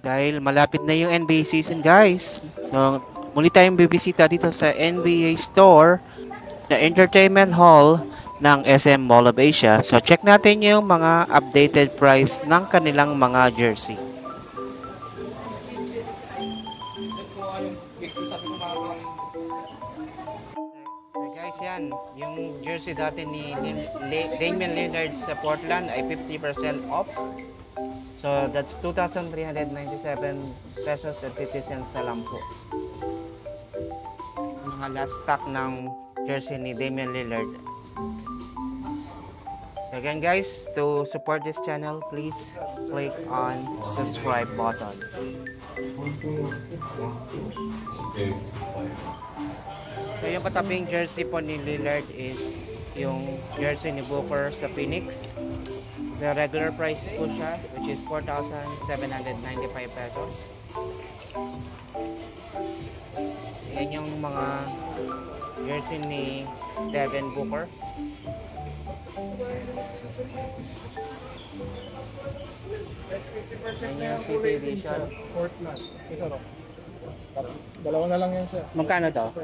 Dahil malapit na yung NBA season, guys. So, muli tayong bibisita dito sa NBA store, sa Entertainment Hall ng SM Mall of Asia. So, check natin yung mga updated price ng kanilang mga jersey. So guys, yan. Yung jersey dati ni Damian Lillard sa Portland ay 50% off. So that's 2,397 pesos and 50 cents sa lang po. Mga last stock ng jersey ni Damian Lillard. So again guys, to support this channel, please click on subscribe button. So yung katabing jersey po ni Lillard is yung jersey ni Booker sa Phoenix. The regular price po siya, which is 4,795 pesos. Yan yung mga jersey ni Devin Booker. Yan yung City Edition. Portland. Ito. Dalawa na lang yan, sir. Magkano to?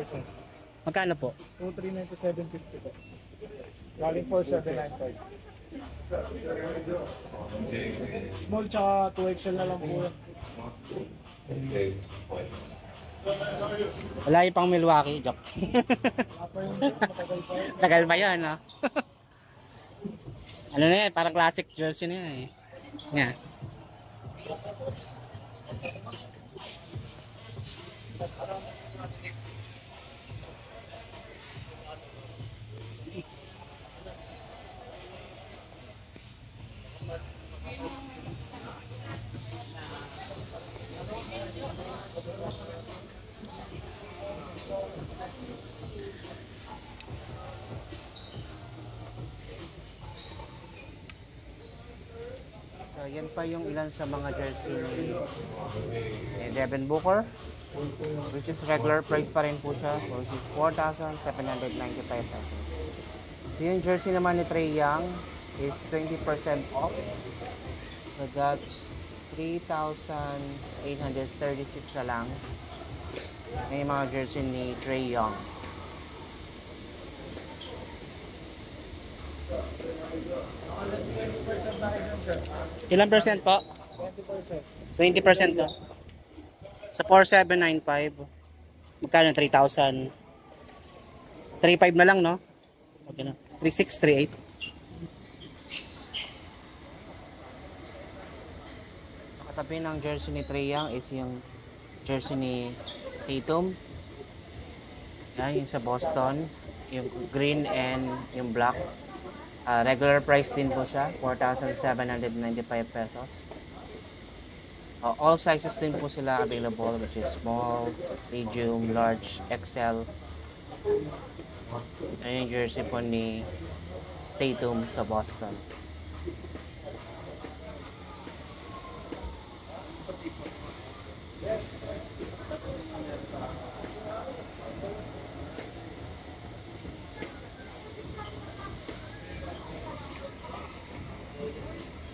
Magkano po? 2,397.50 po. Galing 4,795. Small tsaka 2XL na lang po yan. Wala yung pang Milwaukee, joke. Tagal pa yan, no? Ano na yan, parang classic jersey na yan eh. Nga. So, yan pa yung ilan sa mga jersey ni Devin Booker, which is regular price pa rin po siya, which is 4,795 pesos. So, yung jersey naman ni Trae Young is 20% off. So, that's 3,836 na lang. May mga jersey ni Trae Young. Ilan percent po? 20%. 20% to. Sa 4,795. Magkano? 3,000. 3,500 na lang, no? Okay na. 3,638. Sa katabi ng jersey ni Trae Young is yung jersey ni Tatum. Yan, yung sa Boston. Yung green and yung black. Regular price din po siya, 4,795 pesos. All sizes din po sila available, which is small, medium, large, XL. Ayan yung jersey po ni Tatum sa Boston.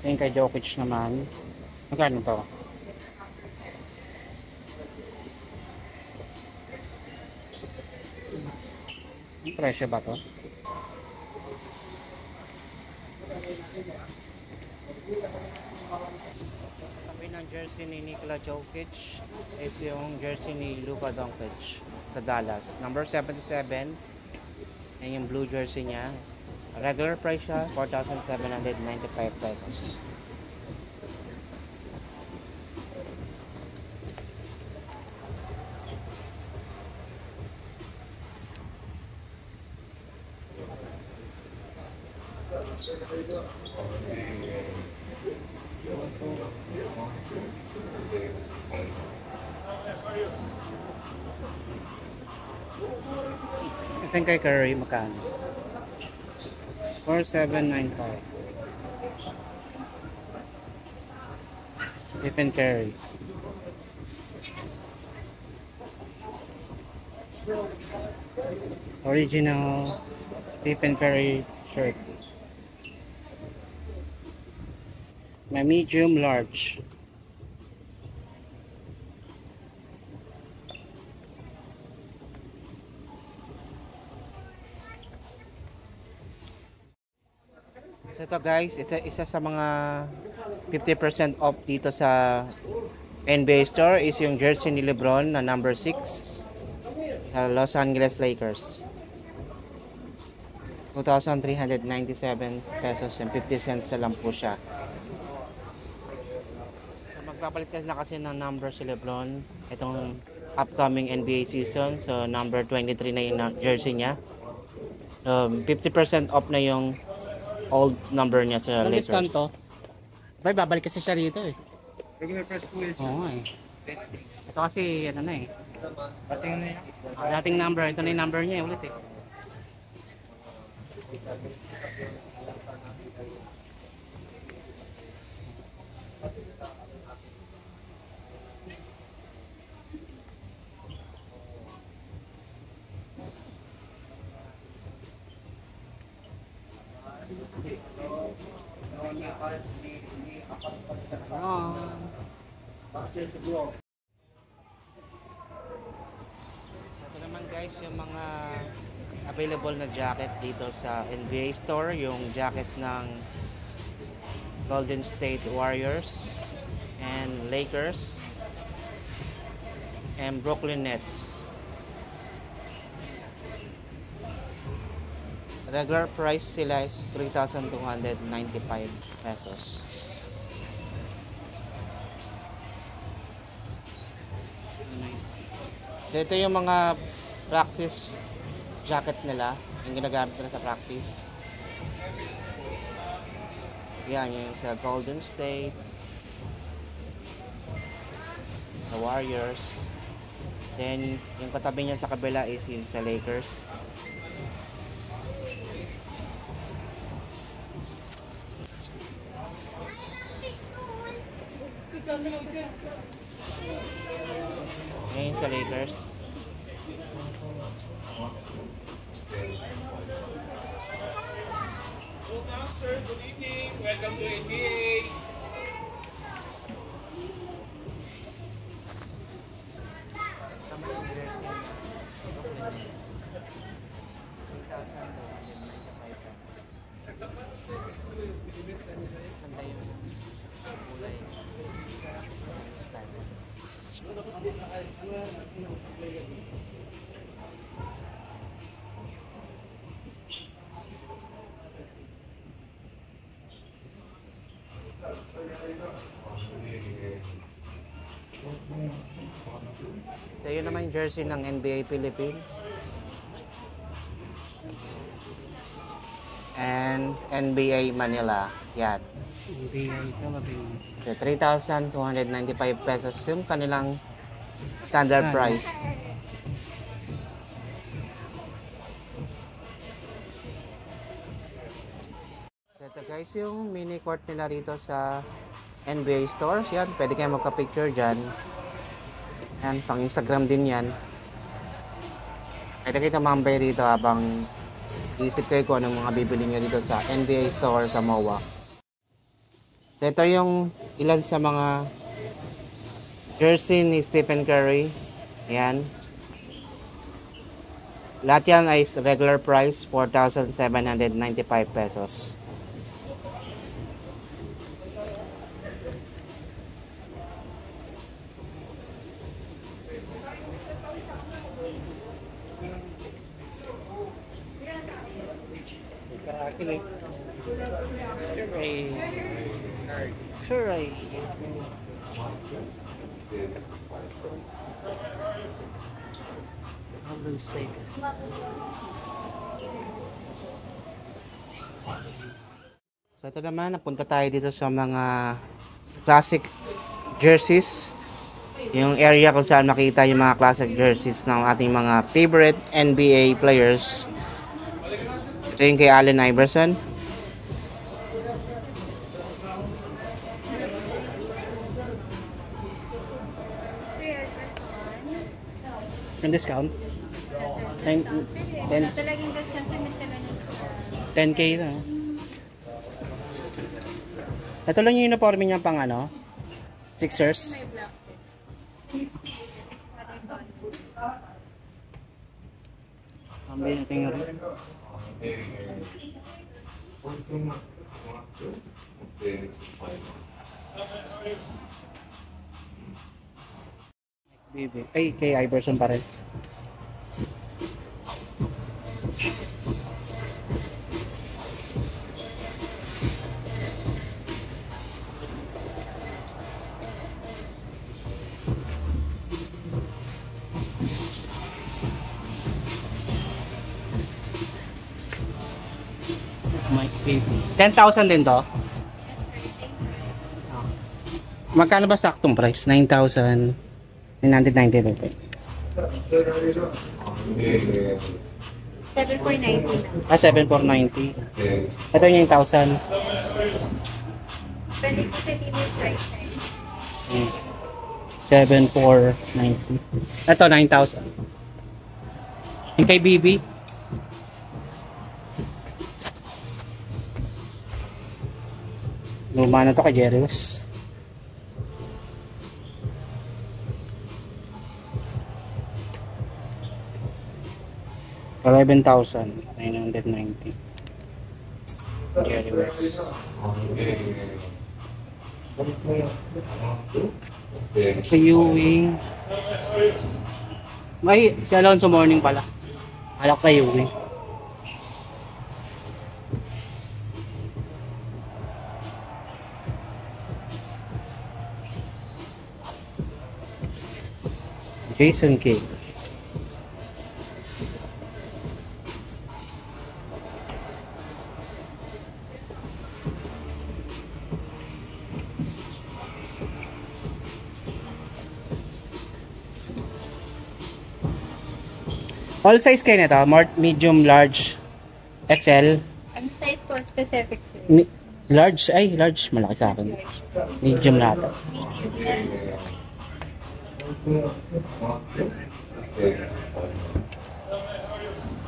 Yung kay Jokic naman. Magkano to? Ang presyo ba to? Sabi ng jersey ni Nikola Jokic is yung jersey ni Luka Doncic sa Dallas. Number 77. Yan yung blue jersey niya. Regular price siya, 4,795 pesos. I think kay Curry, magkano? 4,795. Stephen Curry. Original Stephen Curry shirt. May medium large. So ito guys, ito isa sa mga 50% off dito sa NBA store is yung jersey ni LeBron na number 6 sa Los Angeles Lakers. 2,397 pesos and 50 cents na lang po siya. So magpapalit na kasi ng number si LeBron itong upcoming NBA season. So number 23 na yung jersey niya. 50% off na yung old number niya sa Lakers. Discount to? Bay, babalik kasi siya rito eh. Regular price po is Oo nga eh. Ito kasi ano na eh. dating na yan. Dating number, ito na yung number niya ulit eh. Ito naman guys yung mga available na jacket dito sa NBA store. Yung jacket ng Golden State Warriors and Lakers and Brooklyn Nets. Regular price sila is 3,295 pesos. So ito yung mga practice jacket nila, yung ginagamit nila sa practice. Yan, yung sa Golden State, sa Warriors. Then yung katabi niya sa kabila is yung sa Lakers. Ngayon sa Lakers. Sir, good evening. Welcome to NBA. Tama yung jersey niya. Brooklyn Nets. 3,295 pesos. Ganda yung kulay. Style. So yun naman yung jersey ng NBA Philippines and NBA Manila. Yan. NBA Philippines. So 3,295 pesos yung kanilang standard price. So ito guys yung mini court nila rito sa NBA stores. Yan, pwede kayo magka-picture dyan. Yan, pang Instagram din yan. Pwede kayo tumambay rito habang isip kayo kung anong mga bibili nyo dito sa NBA store sa MOA. So ito yung ilan sa mga jersey ni Stephen Curry. Yan. Lahat yan ay regular price, 4,795 pesos. Karakil eh. Sure ay. Golden State. So ito naman, napunta tayo dito sa mga classic jerseys. Yung area kung saan makita yung mga classic jerseys ng ating mga favorite NBA players. Ito yung kay Allen Iverson. Yung discount? 10, Talagang discount sa Michelin. 10K na. Ito lang yung uniforme niya pang ano? Sixers. Ambil natin yung Baby. Ay, kay Iverson pa rin. Mike Baby. 10,000 din to? Magkano ba saktong price? 9,999. 7,490 lang. 7,490. Ito yung 9,000. Pwede po sa TV price tayo. 7,490. Ito 9,000. Yung kay BB. Luma na to kay Jerry West. $11,990. Jerry West. Sa Ewing. May si Alonso Morning pala. Alak na Ewing. Jason K. All size kayo nito? Medium, large, XL? Ang size po, specific sir. Large? Ay, large. Malaki sa akin. Medium lahat.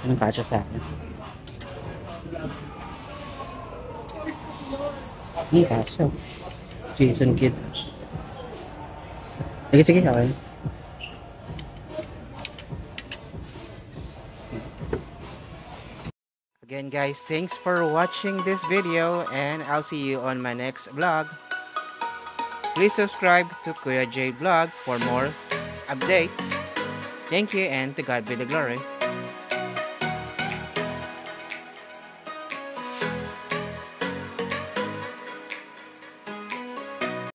Anong kasya sa akin? Kasya. Jason Kidd. Sige, okay. Again guys, thanks for watching this video and I'll see you on my next vlog. Please subscribe to Kuya J Vlog for more updates. Thank you and to God be the glory.